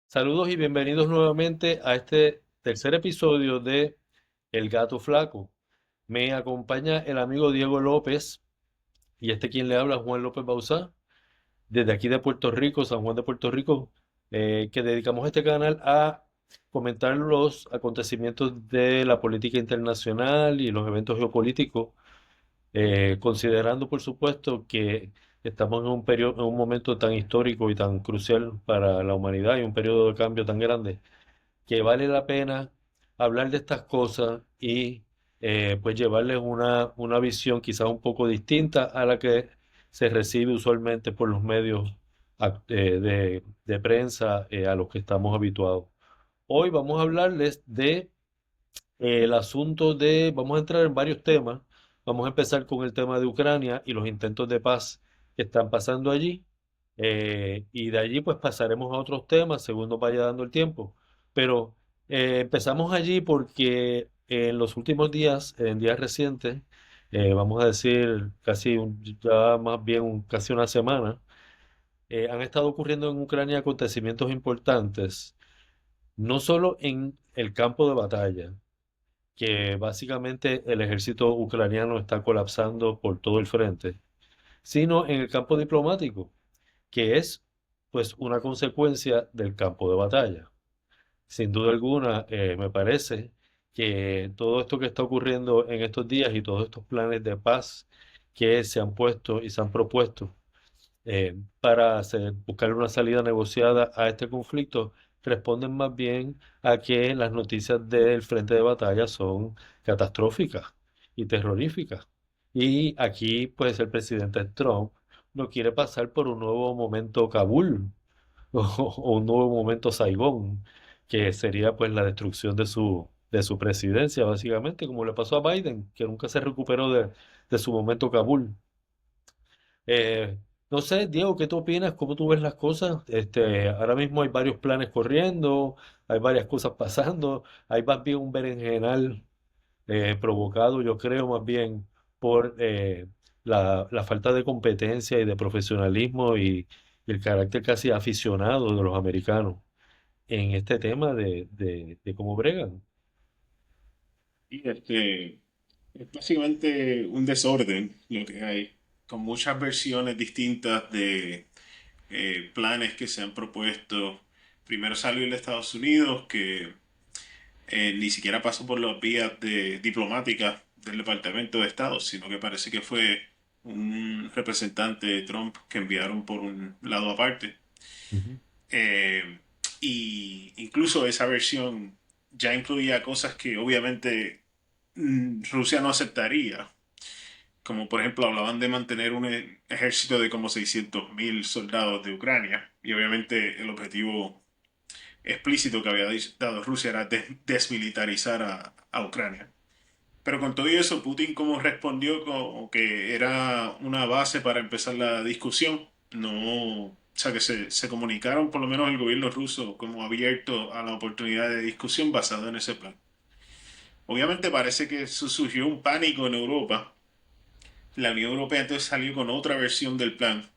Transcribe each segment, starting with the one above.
Saludos y bienvenidos nuevamente a este tercer episodio de El Gato Flaco. Me acompaña el amigo Diego López y quien le habla, Juan López Bauzá, desde aquí de Puerto Rico, San Juan de Puerto Rico, que dedicamos este canal a comentar los acontecimientos de la política internacional y los eventos geopolíticos, considerando por supuesto que estamos en un periodo, en un momento tan histórico y tan crucial para la humanidad y un periodo de cambio tan grande que vale la pena hablar de estas cosas y pues llevarles una visión quizás un poco distinta a la que se recibe usualmente por los medios de prensa a los que estamos habituados. Hoy vamos a hablarles de el asunto de, vamos a entrar en varios temas. Vamos a empezar con el tema de Ucrania y los intentos de paz que están pasando allí. Y de allí pues pasaremos a otros temas según nos vaya dando el tiempo. Pero empezamos allí porque en los últimos días, en días recientes, vamos a decir ya más bien casi una semana, han estado ocurriendo en Ucrania acontecimientos importantes, no solo en el campo de batalla, que básicamente el ejército ucraniano está colapsando por todo el frente, sino en el campo diplomático, que es pues una consecuencia del campo de batalla. Sin duda alguna, me parece que todo esto que está ocurriendo en estos días y todos estos planes de paz que se han puesto y se han propuesto buscar una salida negociada a este conflicto, responden más bien a que las noticias del frente de batalla son catastróficas y terroríficas. Y aquí, pues, el presidente Trump no quiere pasar por un nuevo momento Kabul o un nuevo momento Saigón, que sería, pues, la destrucción de su presidencia, básicamente, como le pasó a Biden, que nunca se recuperó de su momento Kabul. Eh, no sé, Diego, ¿qué tú opinas? ¿Cómo tú ves las cosas? Ahora mismo hay varios planes corriendo, hay varias cosas pasando, hay más bien un berenjenal provocado, yo creo, más bien por la falta de competencia y de profesionalismo y el carácter casi aficionado de los americanos en este tema de cómo bregan. Y es básicamente un desorden lo que hay, con muchas versiones distintas de planes que se han propuesto. Primero salió el de Estados Unidos, que ni siquiera pasó por las vías diplomáticas del Departamento de Estado, sino que parece que fue un representante de Trump que enviaron por un lado aparte. Ujú. Eh, y incluso esa versión ya incluía cosas que obviamente Rusia no aceptaría. Como por ejemplo hablaban de mantener un ejército de como 600.000 soldados de Ucrania. Y obviamente el objetivo explícito que había dado Rusia era desmilitarizar a Ucrania. Pero con todo eso, Putin como respondió como que era una base para empezar la discusión. No, o sea que se comunicaron, por lo menos el gobierno ruso, como abierto a la oportunidad de discusión basado en ese plan. Obviamente parece que surgió un pánico en Europa. La Unión Europea entonces salió con otra versión del plan,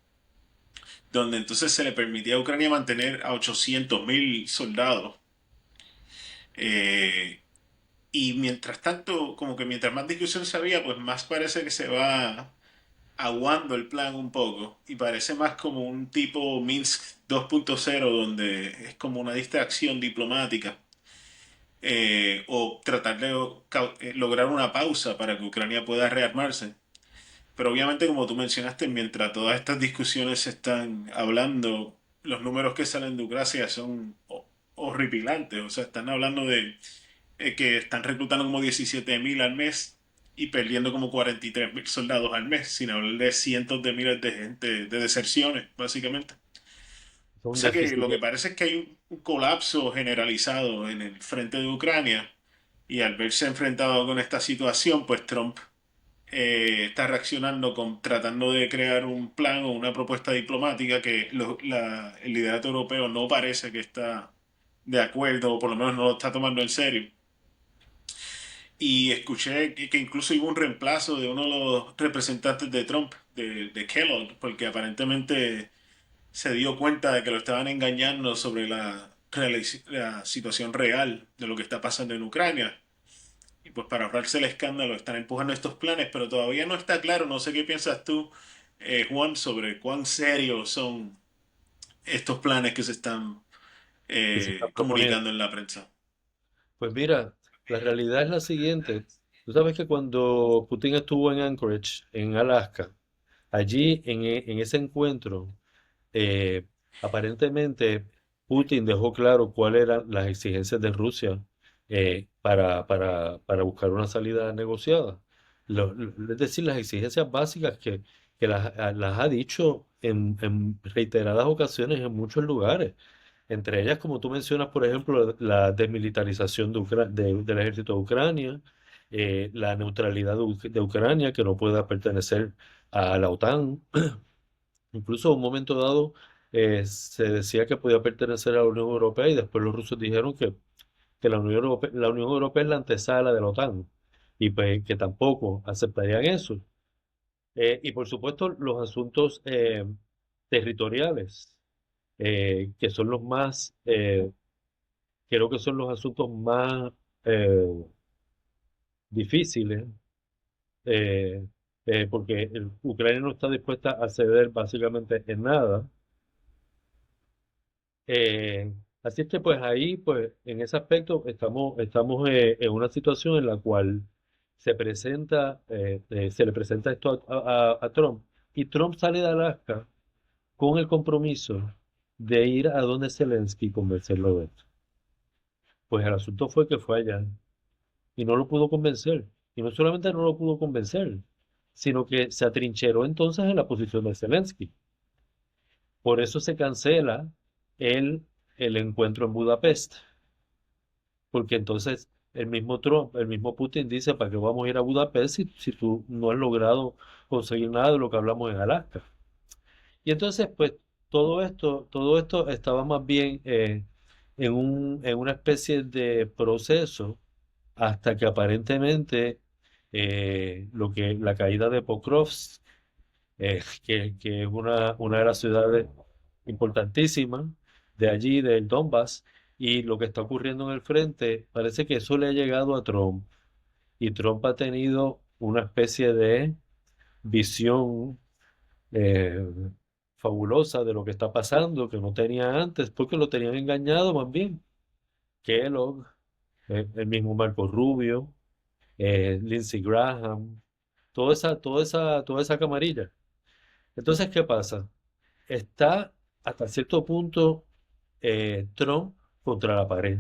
donde entonces se le permitía a Ucrania mantener a 800.000 soldados. Eh, y mientras tanto, como que mientras más discusión se había, pues más parece que se va aguando el plan un poco y parece más como un tipo Minsk 2.0 donde es como una distracción diplomática o tratar de lograr una pausa para que Ucrania pueda rearmarse. Pero obviamente, como tú mencionaste, mientras todas estas discusiones se están hablando, los números que salen de Ucrania son horripilantes. O sea, están hablando de que están reclutando como 17.000 al mes y perdiendo como 43.000 soldados al mes, sin hablar de cientos de miles de gente, de deserciones, básicamente. Es O un sea que déficit. lo que parece es que hay un colapso generalizado en el frente de Ucrania y al verse enfrentado con esta situación, pues Trump está reaccionando con tratando de crear un plan o una propuesta diplomática que el liderato europeo no parece que está de acuerdo o por lo menos no lo está tomando en serio. Y escuché que incluso hubo un reemplazo de uno de los representantes de Trump, de Kellogg, porque aparentemente se dio cuenta de que lo estaban engañando sobre la situación real de lo que está pasando en Ucrania. Y pues para ahorrarse el escándalo están empujando estos planes, pero todavía no está claro, no sé qué piensas tú, Juan, sobre cuán serios son estos planes que se están que se está proponiendo. comunicando en la prensa. Pues mira, la realidad es la siguiente. Tú sabes que cuando Putin estuvo en Anchorage, en Alaska, allí en ese encuentro, eh, aparentemente Putin dejó claro cuáles eran las exigencias de Rusia para buscar una salida negociada. Es decir, las exigencias básicas que las ha dicho en reiteradas ocasiones en muchos lugares. Entre ellas, como tú mencionas, por ejemplo, la desmilitarización del ejército de Ucrania, la neutralidad de Ucrania, que no pueda pertenecer a la OTAN. Incluso en un momento dado se decía que podía pertenecer a la Unión Europea y después los rusos dijeron que la Unión Europea es la antesala de la OTAN y pues, que tampoco aceptarían eso. Y por supuesto los asuntos territoriales, que son los más, creo que son los asuntos más eh, difíciles, eh, porque Ucrania no está dispuesta a ceder básicamente en nada. Eh, Así es que pues ahí, pues en ese aspecto estamos en una situación en la cual se le presenta esto a Trump y Trump sale de Alaska con el compromiso de ir a donde Zelensky y convencerlo de esto. Pues el asunto fue que fue allá y no lo pudo convencer. Y no solamente no lo pudo convencer, sino que se atrincheró entonces en la posición de Zelensky. Por eso se cancela el, el encuentro en Budapest. Porque entonces el mismo Trump, el mismo Putin dice, ¿para qué vamos a ir a Budapest si tú no has logrado conseguir nada de lo que hablamos en Alaska? Y entonces, pues todo esto estaba más bien en una especie de proceso hasta que aparentemente la caída de Pokrovsk, que es una de las ciudades importantísimas de allí, del Donbass, y lo que está ocurriendo en el frente, parece que eso le ha llegado a Trump, y Trump ha tenido una especie de visión eh, fabulosa de lo que está pasando, que no tenía antes, porque lo tenían engañado más bien. Kellogg, el mismo Marco Rubio, Lindsey Graham, toda esa camarilla. Entonces, ¿qué pasa? Está hasta cierto punto Trump contra la pared,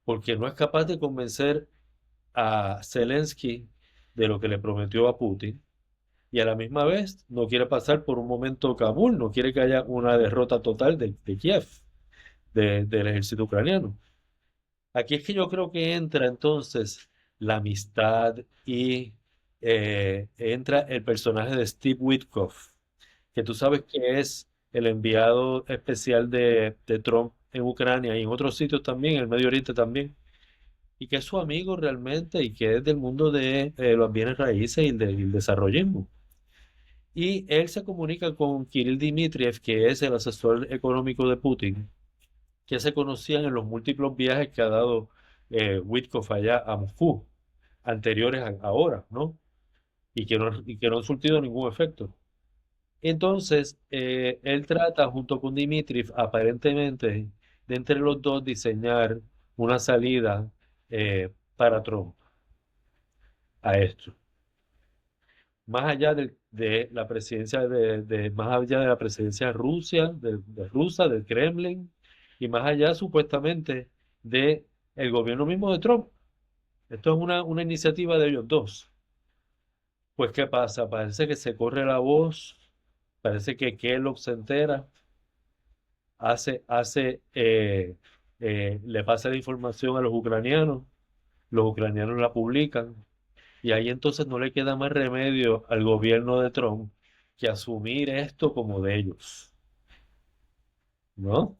porque no es capaz de convencer a Zelensky de lo que le prometió a Putin y a la misma vez no quiere pasar por un momento Kabul, no quiere que haya una derrota total de Kiev, del ejército ucraniano. Aquí es que yo creo que entra entonces la amistad y entra el personaje de Steve Witkoff, que tú sabes que es el enviado especial de Trump en Ucrania y en otros sitios también, en el Medio Oriente también, y que es su amigo realmente y que es del mundo de los bienes raíces y del desarrollismo. Y él se comunica con Kirill Dmitriev, que es el asesor económico de Putin, que se conocían en los múltiples viajes que ha dado Witkoff allá a Moscú, anteriores a ahora, ¿no? Y que no han surtido ningún efecto. Entonces, él trata junto con Dmitriev, aparentemente, de entre los dos diseñar una salida para Trump a esto. Más allá de la presidencia más allá de la presidencia de Rusia, rusa, del Kremlin, y más allá supuestamente de el gobierno mismo de Trump. Esto es una iniciativa de ellos dos. Pues, ¿qué pasa? Parece que se corre la voz, parece que Kellogg se entera, le pasa la información a los ucranianos la publican, y ahí entonces no le queda más remedio al gobierno de Trump que asumir esto como de ellos, ¿no?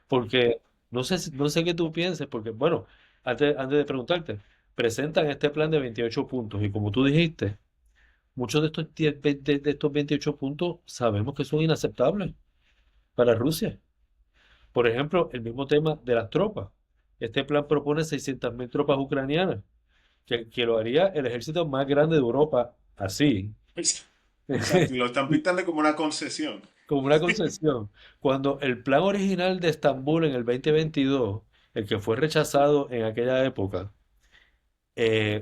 Porque no sé qué tú pienses, porque, bueno, antes de preguntarte, presentan este plan de 28 puntos, y como tú dijiste, muchos de estos 28 puntos sabemos que son inaceptables para Rusia. Por ejemplo, el mismo tema de las tropas. Este plan propone 600.000 tropas ucranianas, que lo haría el ejército más grande de Europa así, Exacto, y lo están pintando como una concesión. como una concesión. Cuando el plan original de Estambul en el 2022, el que fue rechazado en aquella época,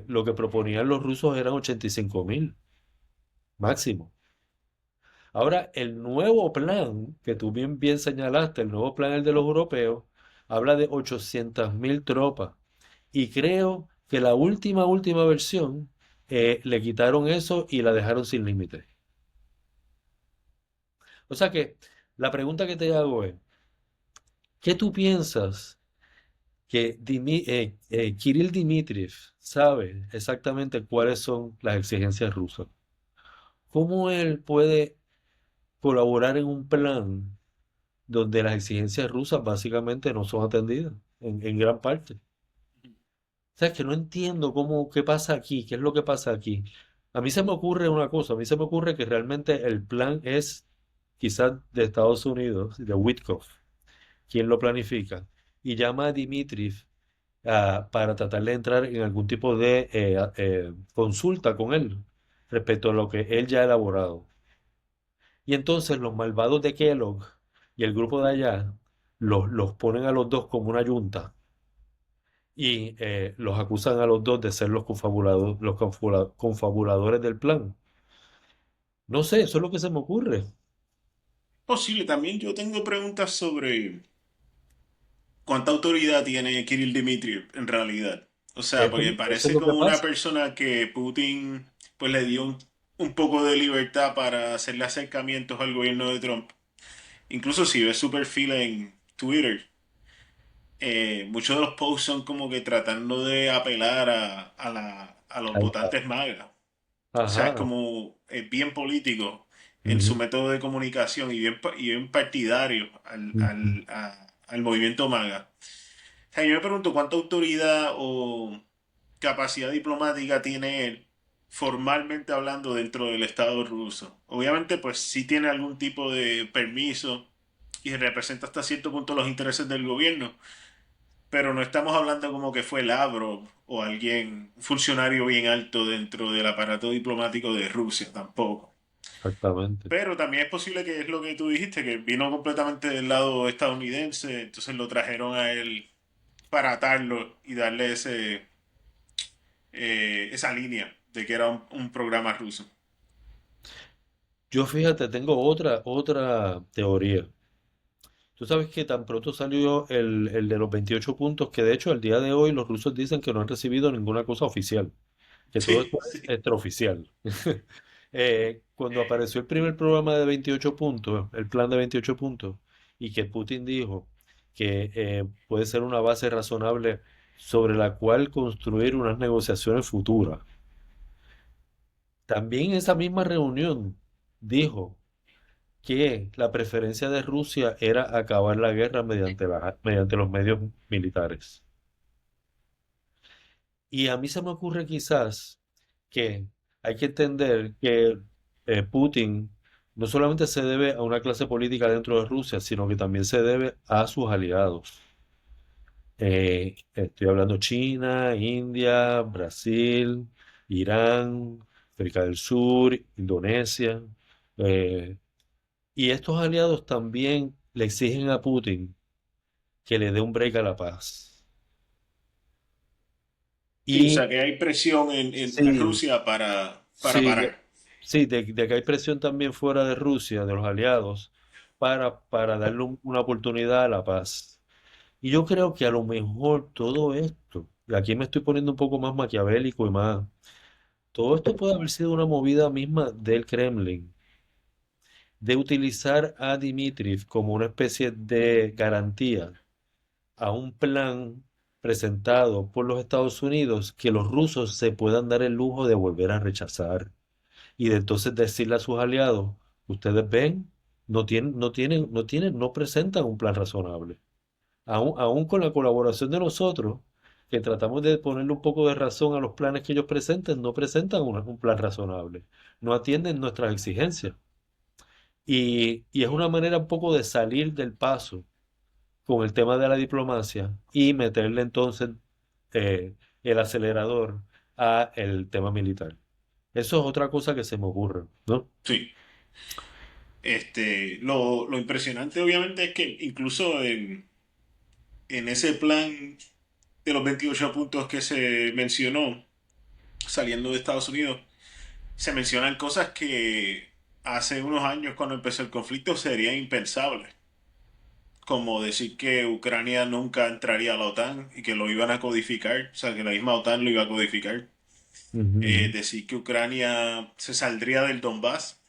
lo que proponían los rusos eran 85.000 máximo. Ahora, el nuevo plan, que tú bien señalaste, el nuevo plan, el de los europeos, habla de 800.000 tropas. Y creo que la última versión le quitaron eso y la dejaron sin límite. O sea que la pregunta que te hago es, ¿qué tú piensas que Kirill Dmitriev sabe exactamente cuáles son las exigencias rusas? ¿Cómo él puede colaborar en un plan donde las exigencias rusas básicamente no son atendidas en gran parte? O sea, es que no entiendo qué pasa aquí, qué es lo que pasa aquí. A mí se me ocurre una cosa, a mí se me ocurre que realmente el plan es quizás de Estados Unidos, de Witkoff, quien lo planifica, y llama a Dmitriev para tratar de entrar en algún tipo de consulta con él respecto a lo que él ya ha elaborado. Y entonces los malvados de Kellogg y el grupo de allá los ponen a los dos como una yunta y los acusan a los dos de ser los confabuladores del plan. No sé, eso es lo que se me ocurre. Posible, también yo tengo preguntas sobre cuánta autoridad tiene Kirill Dmitriev en realidad. O sea, porque Eso es parece lo que como una pasa. persona que Putin pues le dio un poco de libertad para hacerle acercamientos al gobierno de Trump. Incluso si ves su perfil en Twitter, muchos de los posts son como que tratando de apelar a los Al- votantes MAGA. O sea, es Ajá. como bien político en su Ujú, método de comunicación y bien partidario ujú. al movimiento MAGA. O sea, yo me pregunto cuánta autoridad o capacidad diplomática tiene él formalmente hablando dentro del Estado ruso. Obviamente, pues sí tiene algún tipo de permiso y representa hasta cierto punto los intereses del gobierno, pero no estamos hablando como que fue Lavrov o alguien, un funcionario bien alto dentro del aparato diplomático de Rusia tampoco. Exactamente. Pero también es posible que es lo que tú dijiste, que vino completamente del lado estadounidense, entonces lo trajeron a él para atarlo y darle esa línea de que era un programa ruso. Yo fíjate, tengo otra teoría. Tú sabes que tan pronto salió el de los 28 puntos, que de hecho el día de hoy los rusos dicen que no han recibido ninguna cosa oficial, que todo Sí, esto es sí. extraoficial. Cuando apareció el primer programa de 28 puntos, el plan de 28 puntos, y que Putin dijo que puede ser una base razonable sobre la cual construir unas negociaciones futuras. También en esa misma reunión dijo que la preferencia de Rusia era acabar la guerra mediante los medios militares. Y a mí se me ocurre quizás que hay que entender que Putin no solamente se debe a una clase política dentro de Rusia, sino que también se debe a sus aliados. Estoy hablando China, India, Brasil, Irán, África del Sur, Indonesia. eh, y estos aliados también le exigen a Putin que le dé un break a la paz. Sí, o Y sea que hay presión en sí, Rusia para sí, parar. sí, de que hay presión también fuera de Rusia, de los aliados, para darle una oportunidad a la paz. Y yo creo que a lo mejor todo esto, y aquí me estoy poniendo un poco más maquiavélico y más, todo esto puede haber sido una movida misma del Kremlin, de utilizar a Dmitriev como una especie de garantía a un plan presentado por los Estados Unidos que los rusos se puedan dar el lujo de volver a rechazar y de entonces decirle a sus aliados, ustedes ven, no presentan un plan razonable. Aún con la colaboración de nosotros, que tratamos de ponerle un poco de razón a los planes que ellos presenten, no presentan un plan razonable, no atienden nuestras exigencias. Y es una manera un poco de salir del paso con el tema de la diplomacia y meterle entonces el acelerador a el tema militar. Eso es otra cosa que se me ocurre, ¿no? Sí. Lo impresionante obviamente es que incluso en ese plan de los 28 puntos que se mencionó saliendo de Estados Unidos, se mencionan cosas que hace unos años cuando empezó el conflicto serían impensables, como decir que Ucrania nunca entraría a la OTAN y que lo iban a codificar, o sea, que la misma OTAN lo iba a codificar. Ujú, Decir que Ucrania se saldría del Donbass.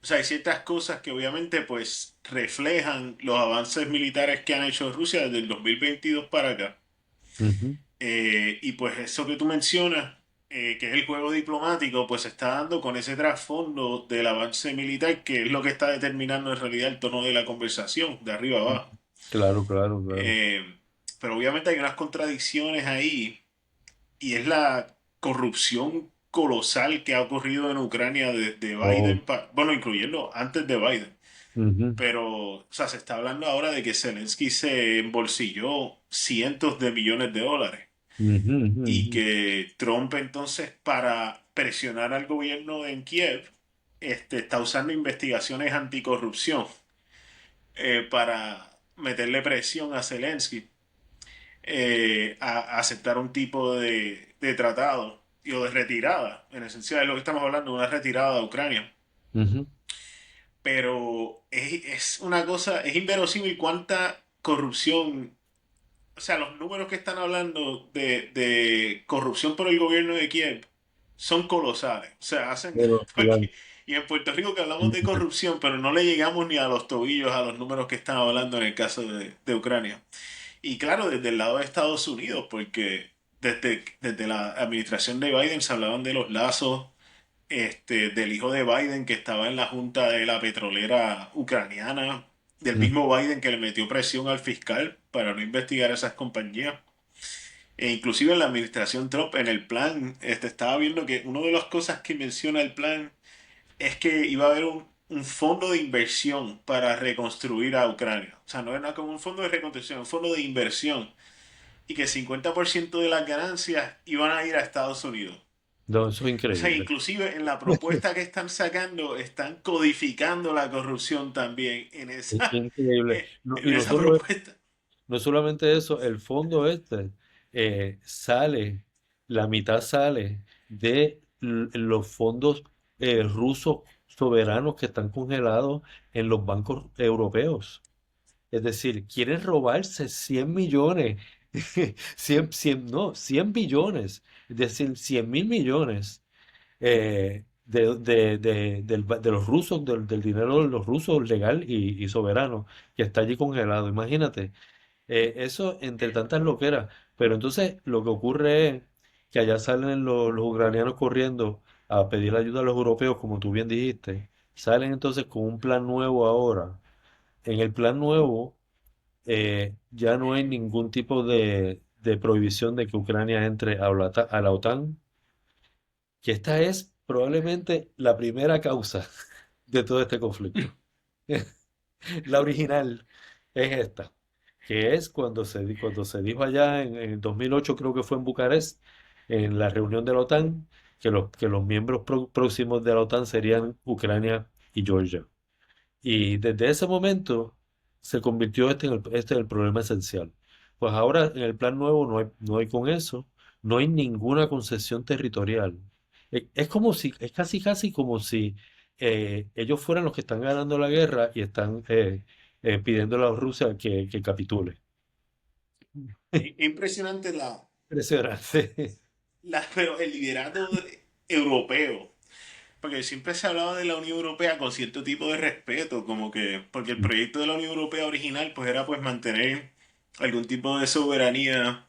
O sea, hay ciertas cosas que obviamente pues reflejan los avances militares que han hecho Rusia desde el 2022 para acá. ujú, Y pues eso que tú mencionas, que es el juego diplomático, pues se está dando con ese trasfondo del avance militar, que es lo que está determinando en realidad el tono de la conversación, de arriba ujú. abajo. Claro, claro, claro. Eh, pero obviamente hay unas contradicciones ahí, y es la corrupción colosal que ha ocurrido en Ucrania desde Oh, Biden, bueno, incluyendo antes de Biden. ujú, Pero, o sea, se está hablando ahora de que Zelensky se embolsilló cientos de millones de dólares ujú, ujú, y ujú. que Trump entonces para presionar al gobierno en Kiev está usando investigaciones anticorrupción para meterle presión a Zelensky a aceptar un tipo de tratado o de retirada. En esencia de lo que estamos hablando, una retirada de Ucrania. Ujú. Pero es una cosa, es inverosímil cuánta corrupción, o sea, los números que están hablando de corrupción por el gobierno de Kiev son colosales. O sea, hacen, Claro, claro. y en Puerto Rico que hablamos de Ujú. corrupción, pero no le llegamos ni a los tobillos a los números que están hablando en el caso de Ucrania. Y claro, desde el lado de Estados Unidos, porque desde la administración de Biden se hablaban de los lazos del hijo de Biden que estaba en la junta de la petrolera ucraniana, del Ujú. mismo Biden que le metió presión al fiscal para no investigar esas compañías. E inclusive en la administración Trump, en el plan, estaba viendo que una de las cosas que menciona el plan es que iba a haber un fondo de inversión para reconstruir a Ucrania. O sea, no era como un fondo de reconstrucción, un fondo de inversión. Y que el 50% de las ganancias iban a ir a Estados Unidos. No, eso es O sea, increíble. inclusive en la propuesta que están sacando, están codificando la corrupción también Es increíble. No, en y no esa solo, propuesta. no solamente eso, el fondo este sale, la mitad sale de los fondos rusos soberanos que están congelados en los bancos europeos. Es decir, quieren robarse 100 millones, 100 no, 100 billones, es decir, 100.000 millones de los rusos, del dinero de los rusos legal y soberano, que está allí congelado. Imagínate, eso entre tantas loqueras. Pero entonces lo que ocurre es que allá salen los ucranianos corriendo a pedir ayuda a los europeos, como tú bien dijiste. Salen entonces con un plan nuevo ahora. En el plan nuevo ya no hay ningún tipo de prohibición de que Ucrania entre a la OTAN, que esta es probablemente la primera causa de todo este conflicto. La original es esta, que es cuando se dijo allá en el 2008, creo que fue en Bucarest, en la reunión de la OTAN, que los miembros próximos de la OTAN serían Ucrania y Georgia. Y desde ese momento se convirtió este en el problema esencial. Pues ahora en el plan nuevo no hay con eso, no hay ninguna concesión territorial. Es como si, es casi casi como si ellos fueran los que están ganando la guerra y están pidiéndole a Rusia que capitule. Impresionante Impresionante. pero el liderato europeo. Porque siempre se hablaba de la Unión Europea con cierto tipo de respeto, como que, porque el proyecto de la Unión Europea original pues era pues mantener algún tipo de soberanía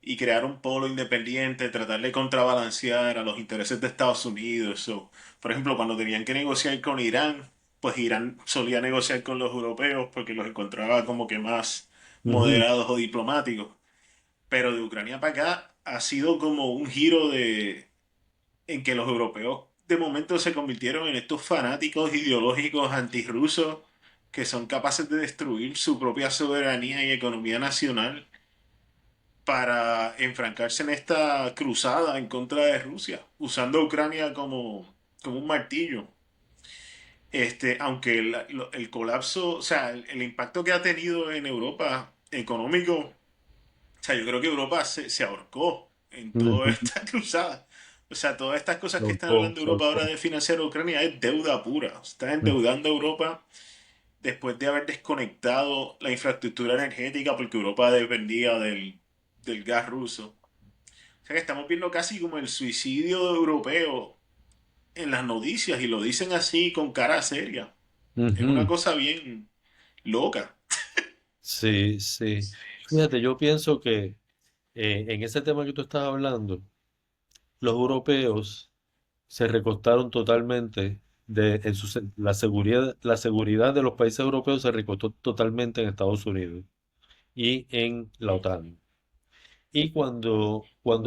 y crear un polo independiente, tratar de contrabalancear a los intereses de Estados Unidos. So, por ejemplo, cuando tenían que negociar con Irán, pues Irán solía negociar con los europeos porque los encontraba como que más Ujú. moderados o diplomáticos. Pero de Ucrania para acá ha sido como un giro en que los europeos de momento se convirtieron en estos fanáticos ideológicos antirrusos que son capaces de destruir su propia soberanía y economía nacional para enfrancarse en esta cruzada en contra de Rusia, usando a Ucrania como un martillo. Aunque el colapso, o sea, el impacto que ha tenido en Europa económico, o sea, yo creo que Europa se ahorcó en toda Ujú. esta cruzada. O sea, todas estas cosas que están Solcó, hablando Europa ahora solcó. de financiar a Ucrania es deuda pura. Están Mm. endeudando a Europa después de haber desconectado la infraestructura energética porque Europa dependía del gas ruso. O sea que estamos viendo casi como el suicidio europeo en las noticias y lo dicen así con cara seria. Es una Ujú. cosa bien loca. Sí, sí. Fíjate, yo pienso que en ese tema que tú estás hablando, los europeos se recostaron totalmente la seguridad de los países europeos se recostó totalmente en Estados Unidos y en la OTAN. Y cuando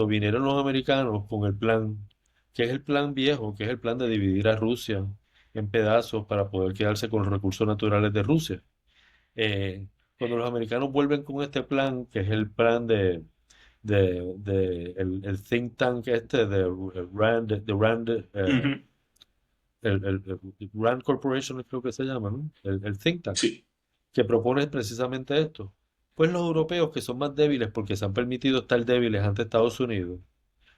vinieron los americanos con el plan, que es el plan viejo, que es el plan de dividir a Rusia en pedazos para poder quedarse con los recursos naturales de Rusia. Eh, Cuando los americanos vuelven con este plan, que es el plan el think tank este de Rand, Ujú. el Rand Corporation creo que se llama, ¿no? El think tank, Sí. que propone precisamente esto. Pues los europeos que son más débiles porque se han permitido estar débiles ante Estados Unidos,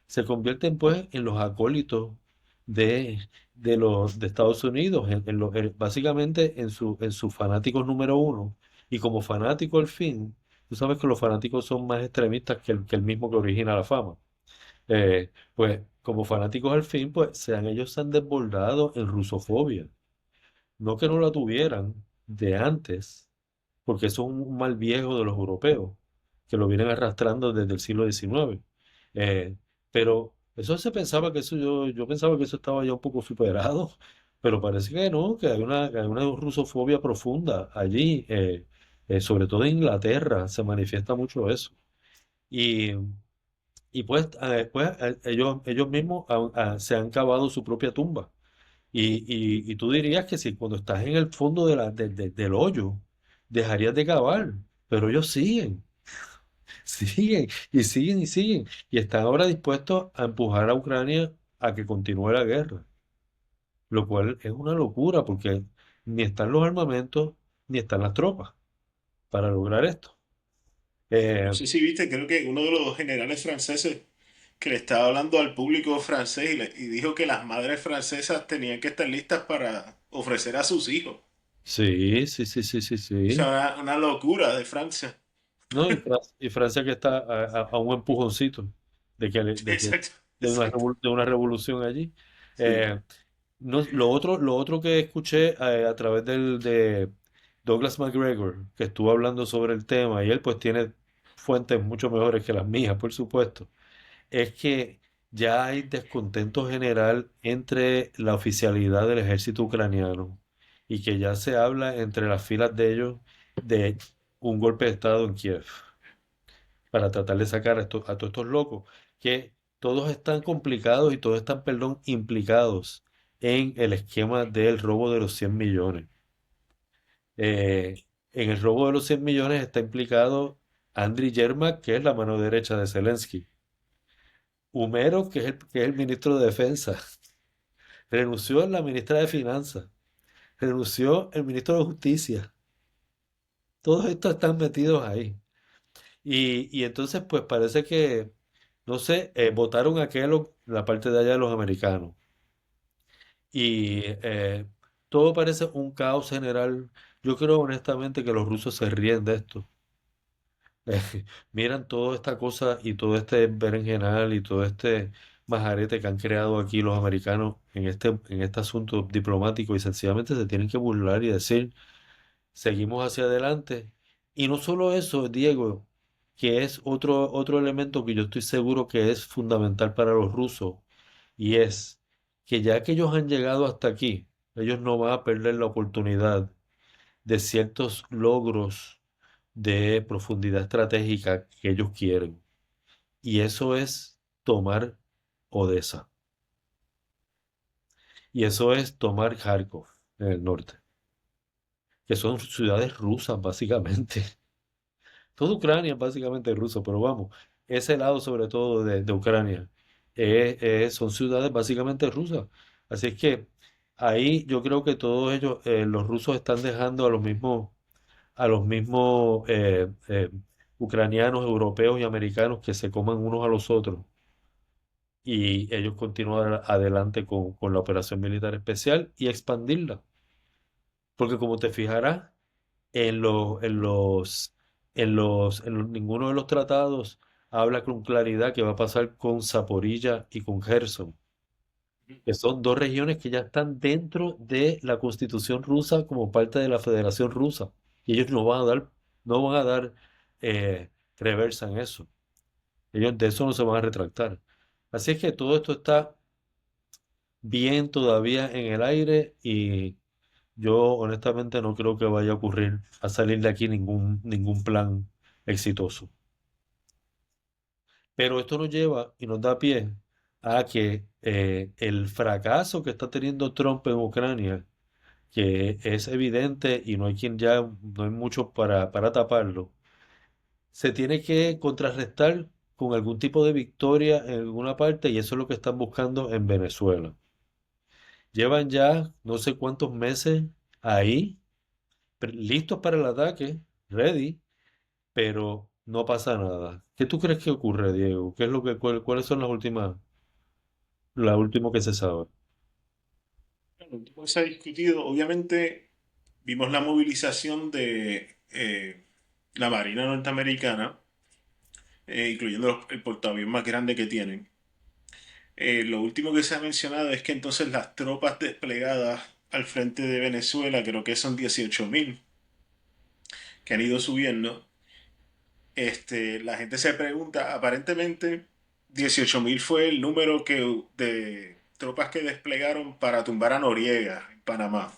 se convierten pues en los acólitos de, de Estados Unidos, básicamente en sus fanáticos número uno. Y como fanático al fin, tú sabes que los fanáticos son más extremistas que el mismo que origina la fama. Pues como fanáticos al fin, pues ellos se han desbordado en rusofobia. No que no la tuvieran de antes, porque eso es un mal viejo de los europeos, que lo vienen arrastrando desde el siglo XIX. Eh, pero eso se pensaba que eso yo pensaba que eso estaba ya un poco superado, pero parece que no, que hay una rusofobia profunda allí, sobre todo en Inglaterra se manifiesta mucho eso. Y, y pues, ellos mismos se han cavado su propia tumba. Y tú dirías que si cuando estás en el fondo del hoyo, dejarías de cavar, pero ellos siguen, siguen y siguen y siguen, y están ahora dispuestos a empujar a Ucrania a que continúe la guerra, lo cual es una locura porque ni están los armamentos ni están las tropas para lograr esto. No Eh, sé si viste, creo que uno de los generales franceses que le estaba hablando al público francés y dijo que las madres francesas tenían que estar listas para ofrecer a sus hijos. sí, sí, sí, sí, sí, O sea, sí. una locura de Francia. ¿No? Y Francia que está a un empujoncito de que Exacto, exacto. de una revolución allí. Sí. Eh, no, lo otro que escuché a través de Douglas McGregor, que estuvo hablando sobre el tema, y él pues tiene fuentes mucho mejores que las mías, por supuesto, es que ya hay descontento general entre la oficialidad del ejército ucraniano y que ya se habla entre las filas de ellos de un golpe de Estado en Kiev para tratar de sacar a todos estos locos, que todos están complicados y todos están, perdón, implicados en el esquema del robo de los 100 millones. En el robo de los 100 millones está implicado Andriy Yermak, que es la mano derecha de Zelensky. Humero, que es el ministro de Defensa. Renunció la ministra de Finanzas. Renunció el ministro de Justicia. Todos estos están metidos ahí. Y entonces, pues parece que, no sé, votaron a Kellogg, la parte de allá de los americanos. Y todo parece un caos general. Yo creo honestamente que los rusos se ríen de esto. Miran toda esta cosa y todo este berenjenal y todo este majarete que han creado aquí los americanos en este asunto diplomático y sencillamente se tienen que burlar y decir, seguimos hacia adelante. Y no solo eso, Diego, que es otro elemento que yo estoy seguro que es fundamental para los rusos, y es que ya que ellos han llegado hasta aquí, ellos no van a perder la oportunidad de ciertos logros de profundidad estratégica que ellos quieren. Y eso es tomar Odessa. Y eso es tomar Kharkov en el norte. que son ciudades rusas básicamente. Toda Ucrania es básicamente ruso, pero vamos, ese lado sobre todo de Ucrania son ciudades básicamente rusas. Así es que ahí yo creo que todos ellos, los rusos están dejando a los mismos ucranianos, europeos y americanos que se coman unos a los otros y ellos continúan adelante con la operación militar especial y expandirla. Porque como te fijarás, ninguno de los tratados habla con claridad qué va a pasar con Zaporilla y con Gerson, que son dos regiones que ya están dentro de la Constitución rusa como parte de la Federación Rusa. Y ellos no van a dar reversa en eso. Ellos de eso no se van a retractar. Así es que todo esto está bien todavía en el aire y yo honestamente no creo que vaya a ocurrir a salir de aquí ningún plan exitoso. Pero esto nos lleva y nos da pie a que el fracaso que está teniendo Trump en Ucrania, que es evidente y no hay mucho para taparlo, se tiene que contrarrestar con algún tipo de victoria en alguna parte y eso es lo que están buscando en Venezuela. Llevan ya no sé cuántos meses ahí, listos para el ataque, ready, pero no pasa nada. ¿Qué tú crees que ocurre, Diego? ¿Cuáles son la última que se sabe? Lo último que se ha discutido, obviamente, vimos la movilización de la Marina norteamericana, incluyendo el portaaviones más grande que tienen. Lo último que se ha mencionado es que entonces las tropas desplegadas al frente de Venezuela, creo que son 18.000, que han ido subiendo. La gente se pregunta, aparentemente 18.000 fue el número de tropas que desplegaron para tumbar a Noriega en Panamá.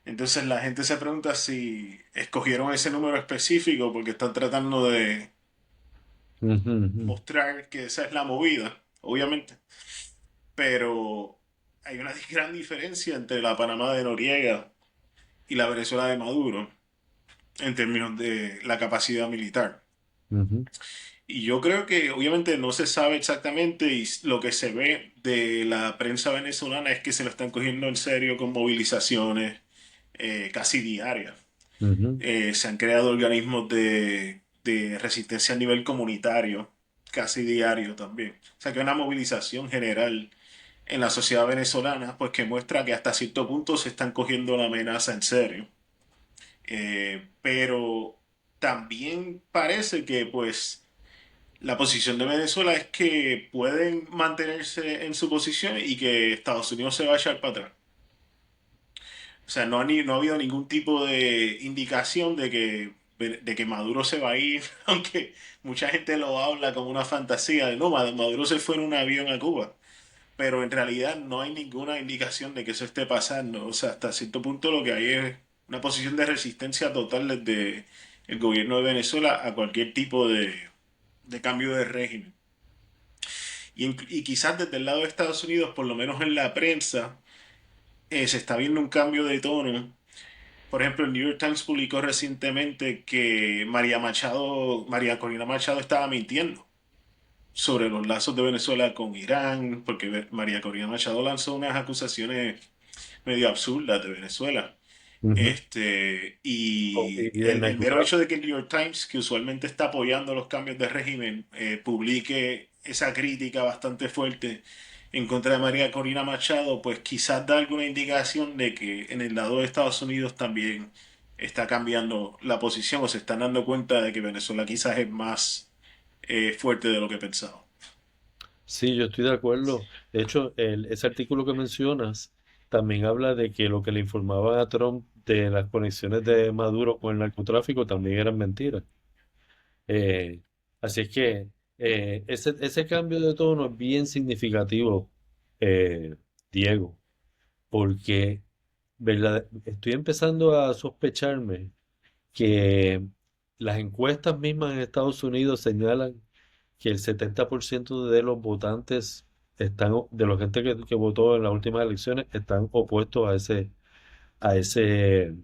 Entonces la gente se pregunta si escogieron ese número específico porque están tratando de Ujú, ujú, mostrar que esa es la movida, obviamente. Pero hay una gran diferencia entre la Panamá de Noriega y la Venezuela de Maduro en términos de la capacidad militar. ujú, Y yo creo que obviamente no se sabe exactamente y lo que se ve de la prensa venezolana es que se lo están cogiendo en serio con movilizaciones casi diarias. ujú, Se han creado organismos de resistencia a nivel comunitario, casi diario también. O sea que una movilización general en la sociedad venezolana, pues que muestra que hasta cierto punto se están cogiendo la amenaza en serio. Pero también parece que pues la posición de Venezuela es que pueden mantenerse en su posición y que Estados Unidos se va a echar para atrás. O sea, no ha habido ningún tipo de indicación de que Maduro se va a ir, aunque mucha gente lo habla como una fantasía de no, Maduro se fue en un avión a Cuba. Pero en realidad no hay ninguna indicación de que eso esté pasando. O sea, hasta cierto punto lo que hay es una posición de resistencia total desde el gobierno de Venezuela a cualquier tipo de cambio de régimen. Y quizás desde el lado de Estados Unidos, por lo menos en la prensa, se está viendo un cambio de tono. Por ejemplo, el New York Times publicó recientemente que María Corina Machado estaba mintiendo sobre los lazos de Venezuela con Irán, porque María Corina Machado lanzó unas acusaciones medio absurdas de Venezuela. ujú. Y Y del el mero hecho narcotráfico. de que el New York Times, que usualmente está apoyando los cambios de régimen, publique esa crítica bastante fuerte en contra de María Corina Machado, pues quizás da alguna indicación de que en el lado de Estados Unidos también está cambiando la posición o se están dando cuenta de que Venezuela quizás es más fuerte de lo que pensaba. Sí, yo estoy de acuerdo. De hecho, ese artículo que mencionas también habla de que lo que le informaban a Trump de las conexiones de Maduro con el narcotráfico también eran mentiras. Eh, Así es que ese cambio de tono es bien significativo, Diego, porque estoy empezando a sospecharme que las encuestas mismas en Estados Unidos señalan que el 70% de los votantes de la gente que votó en las últimas elecciones están opuestos a ese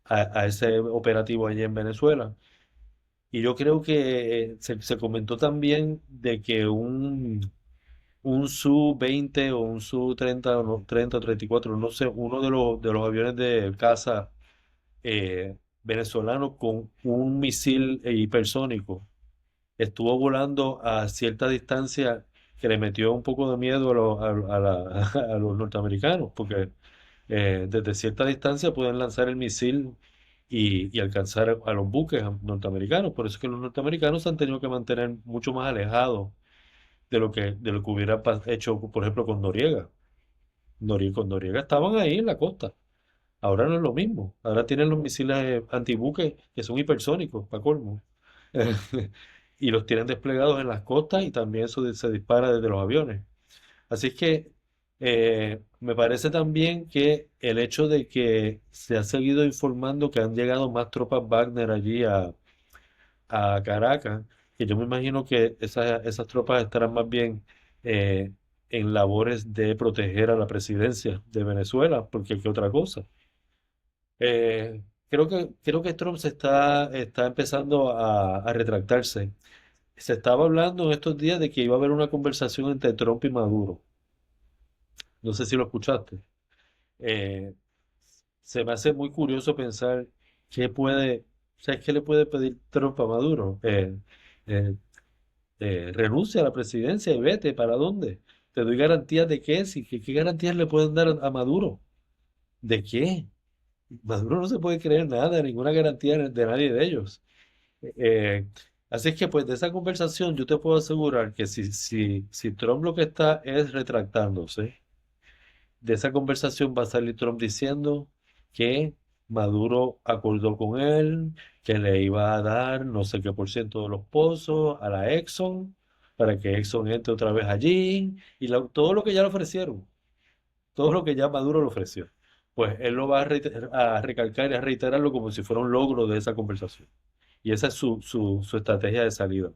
a ese operativo allí en Venezuela. Y yo creo que se comentó también de que un Su-20 o un Su-30 o no, 30 o 34, no sé, uno de los aviones de caza venezolano con un misil hipersónico estuvo volando a cierta distancia que le metió un poco de miedo a los norteamericanos, porque desde cierta distancia pueden lanzar el misil y alcanzar a los buques norteamericanos. Por eso es que los norteamericanos se han tenido que mantener mucho más alejados de lo que hubiera hecho, por ejemplo, con Noriega. Con Noriega estaban ahí en la costa. Ahora no es lo mismo. Ahora tienen los misiles antibuques que son hipersónicos, para colmo. Y los tienen desplegados en las costas y también eso se dispara desde los aviones. Así es que me parece también que el hecho de que se ha seguido informando que han llegado más tropas Wagner allí a Caracas, que yo me imagino que esas tropas estarán más bien eh, en labores de proteger a la presidencia de Venezuela, porque qué otra cosa. Creo que Trump está empezando a retractarse. Se estaba hablando en estos días de que iba a haber una conversación entre Trump y Maduro. No sé si lo escuchaste. Eh, Se me hace muy curioso pensar qué puede, o sea, qué le puede pedir Trump a Maduro. Eh, Renuncia a la presidencia y vete, ¿para dónde? Te doy garantías de qué, si, qué garantías le pueden dar a Maduro. ¿De qué? Maduro no se puede creer nada, ninguna garantía de nadie de ellos. Eh, Así es que pues de esa conversación yo te puedo asegurar que si Trump lo que está es retractándose, de esa conversación va a salir Trump diciendo que Maduro acordó con él, que le iba a dar no sé qué por ciento de los pozos a la Exxon, para que Exxon entre otra vez allí, y todo lo que ya le ofrecieron, todo lo que ya Maduro le ofreció. Pues él lo va a recalcar y a reiterarlo como si fuera un logro de esa conversación. Y esa es su estrategia de salida.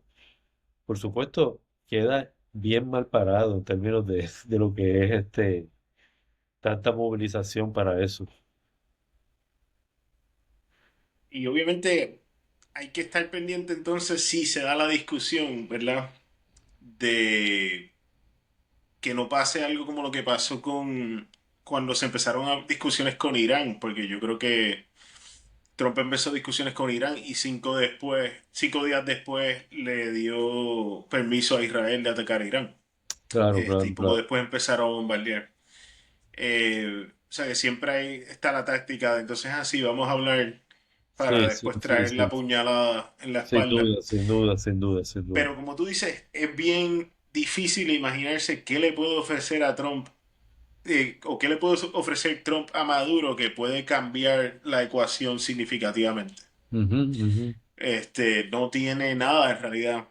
Por supuesto, queda bien mal parado en términos de lo que es tanta movilización para eso. Y obviamente hay que estar pendiente entonces si se da la discusión, ¿verdad? De que no pase algo como lo que pasó con cuando se empezaron a discusiones con Irán, porque yo creo que Trump empezó discusiones con Irán y 5 días después le dio permiso a Israel de atacar a Irán. Claro, Y claro, poco claro. después empezaron a bombardear. O sea que siempre está la táctica de entonces así vamos a hablar para Sí, sí, después sí, traer sí. la puñalada en la Sin espalda. duda, sin duda, sin duda, sin duda. Pero como tú dices, es bien difícil imaginarse qué le puede ofrecer a Trump o qué le puede ofrecer Trump a Maduro que puede cambiar la ecuación significativamente. Ujú, ujú. No tiene nada en realidad.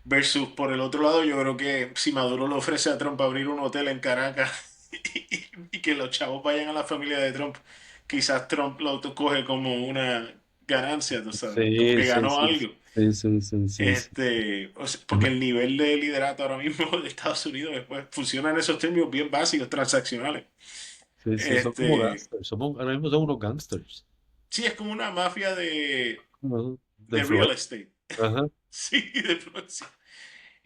Versus por el otro lado, yo creo que si Maduro le ofrece a Trump abrir un hotel en Caracas y que los chavos vayan a la familia de Trump, quizás Trump lo coge como una ganancia, tú sabes, como Sí, que sí, ganó sí, algo. sí, sí, sí, sí, sí. O sea, porque el nivel de liderato ahora mismo de Estados Unidos después funciona en esos términos bien básicos, transaccionales. Sí, sí, son como Este, gángsters. Ahora mismo son unos gángsters. sí, es como una mafia Ujú. De de real influencia. estate. Ajá. Sí, de influencia.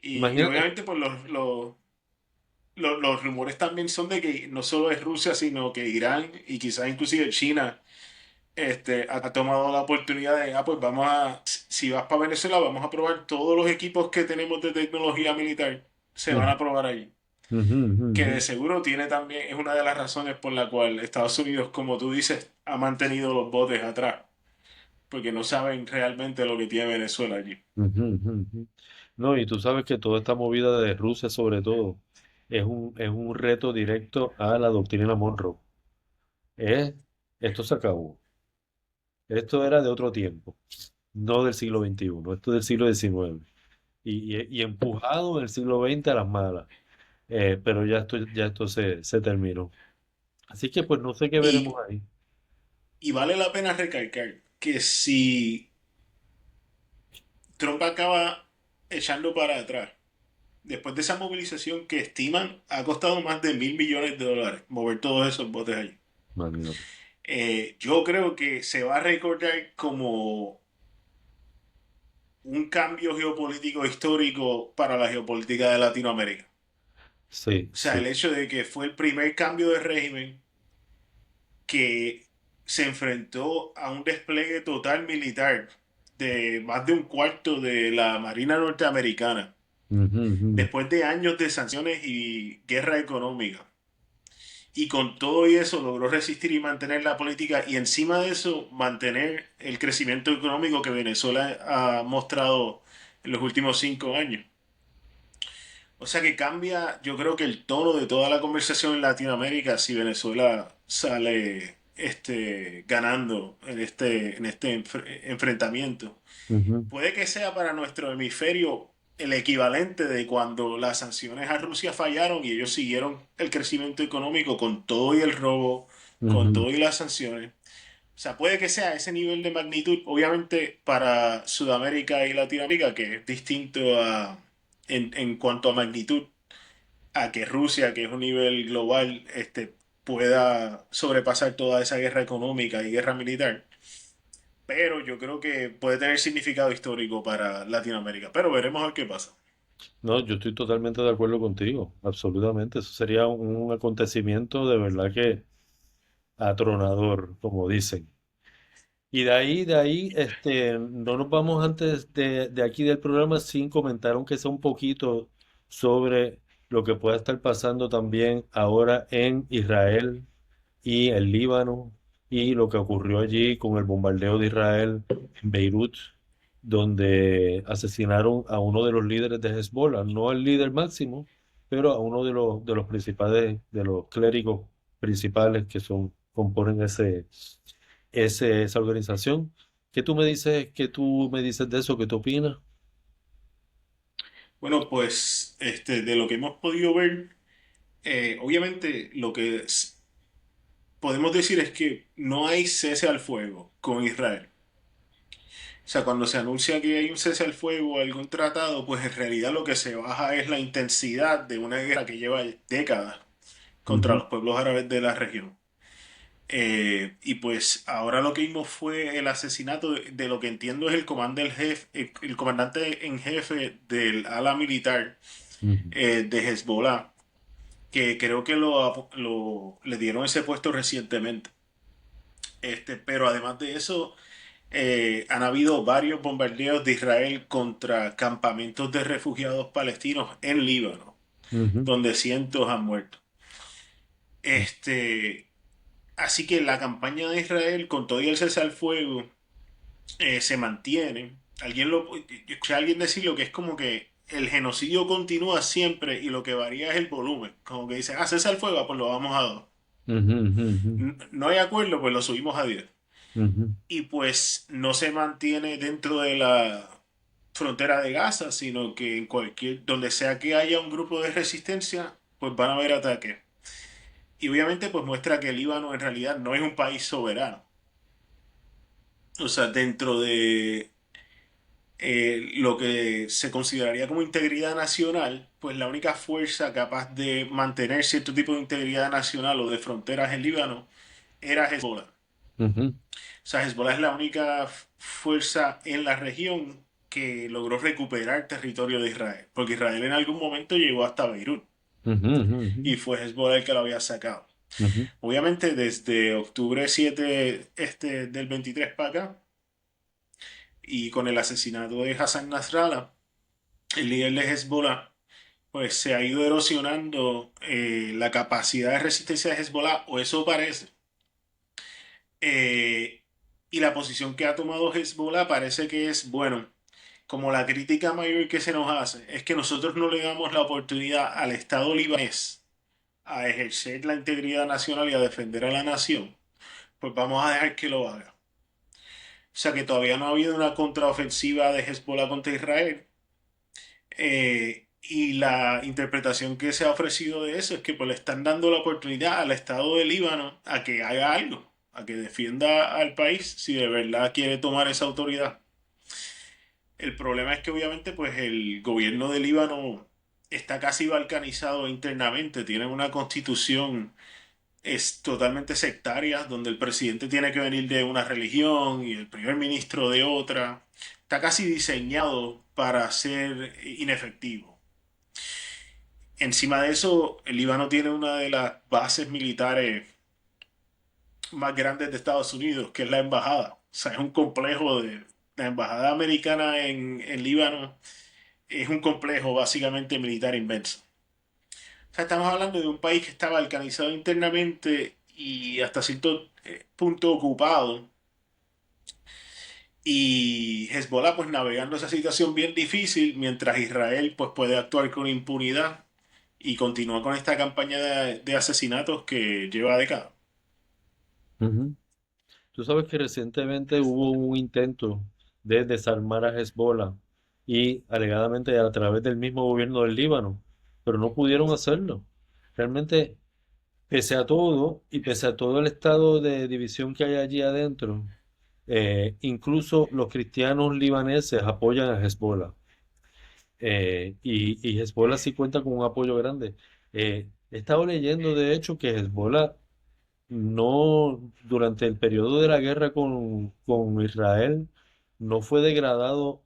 Y Imagínate. obviamente por los rumores también son de que no solo es Rusia, sino que Irán y quizás inclusive China ha tomado la oportunidad de, pues vamos a, si vas para Venezuela, vamos a probar todos los equipos que tenemos de tecnología militar, se van Ujú, a probar allí. ujú, ujú, Que ujú. de seguro tiene también, es una de las razones por la cual Estados Unidos, como tú dices, ha mantenido los botes atrás, porque no saben realmente lo que tiene Venezuela allí. Ujú, ujú, ujú. No, y tú sabes que toda esta movida de Rusia, sobre todo, es un reto directo a la doctrina Monroe. Es, esto se acabó. Esto era de otro tiempo, no del siglo XXI, esto es del siglo XIX. Y empujado en el siglo XX a las malas. Pero ya esto se terminó. Así que pues no sé qué veremos Y, ahí. y vale la pena recalcar que si Trump acaba echando para atrás, después de esa movilización que estiman ha costado más de $1.000 millones mover todos esos botes allí. Imagínate. Yo creo que se va a recordar como un cambio geopolítico histórico para la geopolítica de Latinoamérica. Sí, O sea, el sí. hecho de que fue el primer cambio de régimen que se enfrentó a un despliegue total militar de más de un cuarto de la Marina norteamericana, Ujú, ujú, después de años de sanciones y guerra económica. Y con todo y eso logró resistir y mantener la política y encima de eso mantener el crecimiento económico que Venezuela ha mostrado en los últimos 5 años. O sea que cambia, yo creo que el tono de toda la conversación en Latinoamérica si Venezuela sale ganando en este enfrentamiento. ujú, Puede que sea para nuestro hemisferio el equivalente de cuando las sanciones a Rusia fallaron y ellos siguieron el crecimiento económico con todo y el robo, con ujú. todo y las sanciones. O sea, puede que sea ese nivel de magnitud, obviamente para Sudamérica y Latinoamérica, que es distinto en cuanto a magnitud, a que Rusia, que es un nivel global, pueda sobrepasar toda esa guerra económica y guerra militar. Pero yo creo que puede tener significado histórico para Latinoamérica. Pero veremos a ver qué pasa. No, yo estoy totalmente de acuerdo contigo, absolutamente. Eso sería un acontecimiento de verdad que atronador, como dicen. Y de ahí, no nos vamos antes de aquí del programa sin comentar, aunque sea un poquito, sobre lo que pueda estar pasando también ahora en Israel y el Líbano y lo que ocurrió allí con el bombardeo de Israel en Beirut, donde asesinaron a uno de los líderes de Hezbollah, no el líder máximo, pero a uno de los principales, de los clérigos principales que componen esa organización. ¿Qué tú me dices de eso? ¿Qué tú opinas? Bueno, pues de lo que hemos podido ver, obviamente lo que podemos decir es que no hay cese al fuego con Israel. O sea, cuando se anuncia que hay un cese al fuego o algún tratado, pues en realidad lo que se baja es la intensidad de una guerra que lleva décadas contra Ujú, los pueblos árabes de la región. Y pues ahora lo que vimos fue el asesinato de lo que entiendo es el comandante en jefe del ala militar ujú, de Hezbollah, que creo que le dieron ese puesto recientemente. Pero además de eso, han habido varios bombardeos de Israel contra campamentos de refugiados palestinos en Líbano, ujú, donde cientos han muerto. Este, Así que la campaña de Israel con todo y el cese al fuego se mantiene. Yo escuché a alguien decirlo que es como que el genocidio continúa siempre y lo que varía es el volumen. Como que dice, cesa el fuego, pues lo vamos a 2. ujú, ujú, No hay acuerdo, pues lo subimos a 10. ujú, Y pues no se mantiene dentro de la frontera de Gaza, sino que donde sea que haya un grupo de resistencia, pues van a haber ataques. Y obviamente pues muestra que el Líbano en realidad no es un país soberano. O sea, dentro de lo que se consideraría como integridad nacional, pues la única fuerza capaz de mantener cierto tipo de integridad nacional o de fronteras en Líbano era Hezbollah. ujú, O sea, Hezbollah es la única fuerza en la región que logró recuperar territorio de Israel, porque Israel en algún momento llegó hasta Beirut ujú, ujú, ujú, y fue Hezbollah el que lo había sacado. ujú, Obviamente desde octubre 7 del 23 para acá y con el asesinato de Hassan Nasrallah, el líder de Hezbollah, pues se ha ido erosionando la capacidad de resistencia de Hezbollah, o eso parece. Eh, y la posición que ha tomado Hezbollah parece que es, bueno, como la crítica mayor que se nos hace, es que nosotros no le damos la oportunidad al Estado libanés a ejercer la integridad nacional y a defender a la nación, pues vamos a dejar que lo haga. O sea que todavía no ha habido una contraofensiva de Hezbollah contra Israel. Y la interpretación que se ha ofrecido de eso es que pues, le están dando la oportunidad al Estado de Líbano a que haga algo, a que defienda al país si de verdad quiere tomar esa autoridad. El problema es que obviamente pues el gobierno de Líbano está casi balcanizado internamente, tienen una constitución es totalmente sectaria, donde el presidente tiene que venir de una religión y el primer ministro de otra. Está casi diseñado para ser inefectivo. Encima de eso, el Líbano tiene una de las bases militares más grandes de Estados Unidos, que es la embajada. O sea, es un complejo de... La embajada americana en Líbano es un complejo básicamente militar inmenso. O sea, estamos hablando de un país que está balcanizado internamente y hasta cierto punto ocupado. Y Hezbollah pues navegando esa situación bien difícil mientras Israel pues puede actuar con impunidad y continúa con esta campaña de asesinatos que lleva décadas. Ujú. Tú sabes que recientemente hubo un intento de desarmar a Hezbollah y alegadamente a través del mismo gobierno del Líbano, pero no pudieron hacerlo. Realmente, pese a todo y pese a todo el estado de división que hay allí adentro, incluso los cristianos libaneses apoyan a Hezbollah. Y Hezbollah sí cuenta con un apoyo grande. He estado leyendo, de hecho, que Hezbollah no, durante el periodo de la guerra con Israel, no fue degradado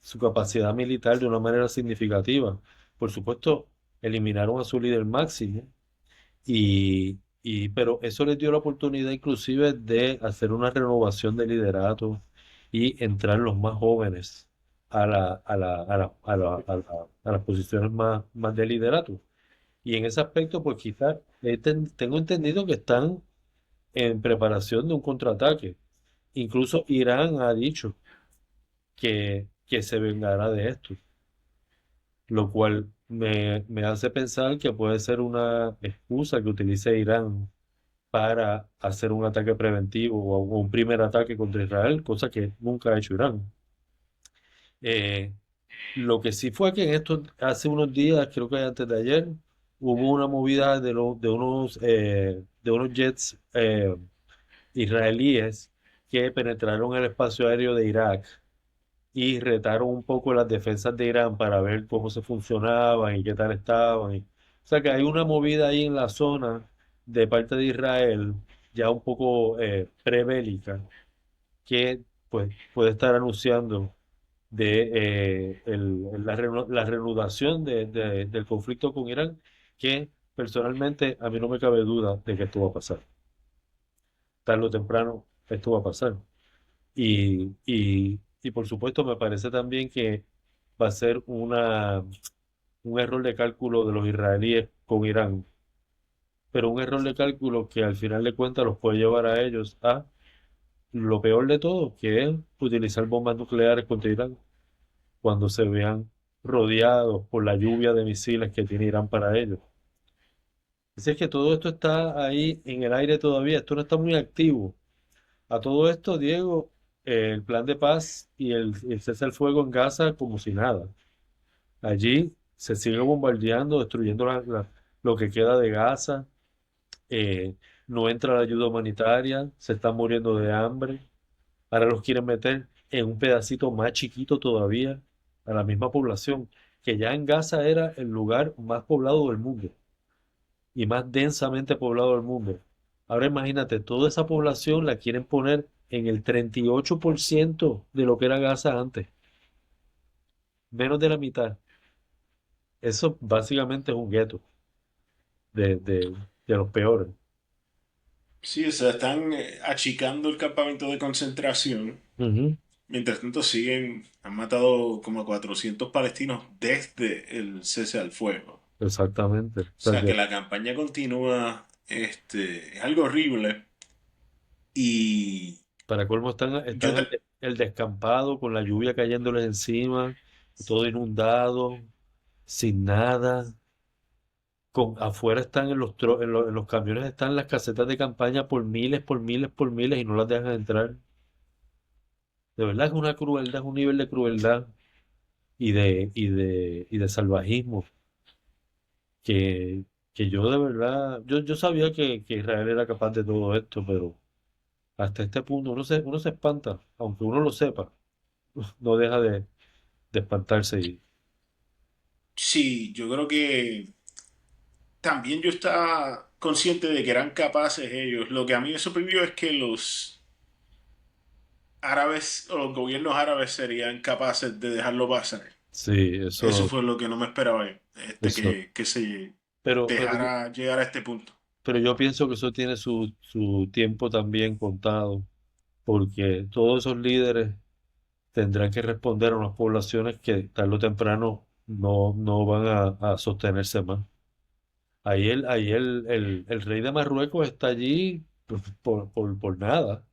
su capacidad militar de una manera significativa. Por supuesto, eliminaron a su líder máximo, pero eso les dio la oportunidad inclusive de hacer una renovación de liderato y entrar los más jóvenes a las posiciones más de liderato. Y en ese aspecto, pues quizás tengo entendido que están en preparación de un contraataque. Incluso Irán ha dicho que se vengará de esto, lo cual me hace pensar que puede ser una excusa que utilice Irán para hacer un ataque preventivo o un primer ataque contra Israel, cosa que nunca ha hecho Irán. Eh, lo que sí fue que hace unos días, creo que antes de ayer, hubo una movida de unos jets israelíes que penetraron el espacio aéreo de Irak y retaron un poco las defensas de Irán para ver cómo se funcionaban y qué tal estaban. O sea que hay una movida ahí en la zona de parte de Israel, ya un poco prebélica, que pues puede estar anunciando la reanudación del conflicto con Irán, que personalmente a mí no me cabe duda de que esto va a pasar. Tarde o temprano esto va a pasar. Y por supuesto me parece también que va a ser un error de cálculo de los israelíes con Irán, pero un error de cálculo que al final de cuentas los puede llevar a ellos a lo peor de todo, que es utilizar bombas nucleares contra Irán cuando se vean rodeados por la lluvia de misiles que tiene Irán para ellos. Así es que todo esto está ahí en el aire todavía, esto no está muy activo. A todo esto, Diego, el plan de paz y el cese al fuego en Gaza como si nada. Allí se sigue bombardeando, destruyendo lo que queda de Gaza. No entra la ayuda humanitaria, se están muriendo de hambre. Ahora los quieren meter en un pedacito más chiquito todavía a la misma población, que ya en Gaza era el lugar más poblado del mundo y más densamente poblado del mundo. Ahora imagínate, toda esa población la quieren poner en el 38% de lo que era Gaza antes, menos de la mitad. Eso básicamente es un gueto de, de, de los peores. Sí, o sea, están achicando el campamento de concentración. Ujú, Mientras tanto siguen, han matado como a 400 palestinos desde el cese al fuego. O exactamente. O sea sea que que la campaña continúa, es algo horrible. Y para colmo yo están te, el descampado con la lluvia cayéndoles encima, todo inundado, sin nada. Afuera están en los camiones están las casetas de campaña por miles, por miles, por miles y no las dejan entrar. De verdad es una crueldad, es un nivel de crueldad y de salvajismo que, que yo de verdad, yo sabía que Israel era capaz de todo esto, pero hasta este punto uno se espanta, aunque uno lo sepa, no deja de espantarse. sí, yo creo que también yo estaba. consciente de que eran capaces ellos. Lo que a mí me sorprendió es que los árabes o los gobiernos árabes serían capaces de dejarlo pasar. Sí, Eso eso, fue lo que no me esperaba, eso. que se Pero, pero, yo- dejara llegar a este punto. pero yo pienso que eso tiene su tiempo también contado, porque todos esos líderes tendrán que responder a unas poblaciones que tarde o temprano no van a sostenerse más. El rey de Marruecos está allí pues, por nada,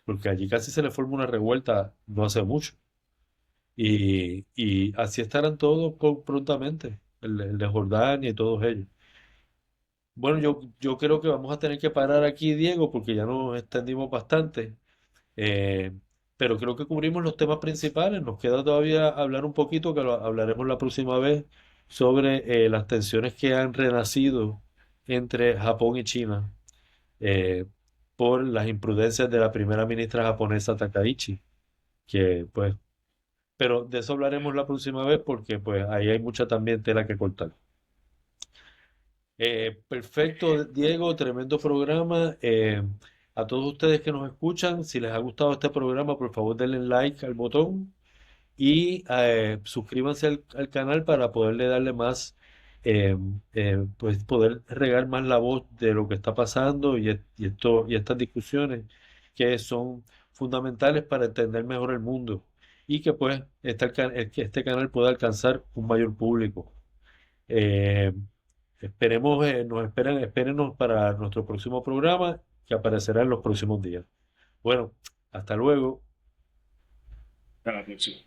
porque allí casi se le forma una revuelta no hace mucho. Y así estarán todos prontamente, el de Jordania y todos ellos. Bueno, yo creo que vamos a tener que parar aquí, Diego, porque ya nos extendimos bastante. Eh, pero creo que cubrimos los temas principales. Nos queda todavía hablar un poquito, que lo hablaremos la próxima vez, sobre las tensiones que han renacido entre Japón y China eh, por las imprudencias de la primera ministra japonesa Takaichi, que pues, pero de eso hablaremos la próxima vez porque pues ahí hay mucha también tela que cortar. Perfecto, Diego, tremendo programa. A todos ustedes que nos escuchan, si les ha gustado este programa, por favor denle like al botón y suscríbanse al canal para poderle darle más, pues poder regar más la voz de lo que está pasando y estas discusiones que son fundamentales para entender mejor el mundo y que pues que este canal pueda alcanzar un mayor público. Eh, espérenos para nuestro próximo programa que aparecerá en los próximos días. Bueno, hasta luego. Hasta la próxima.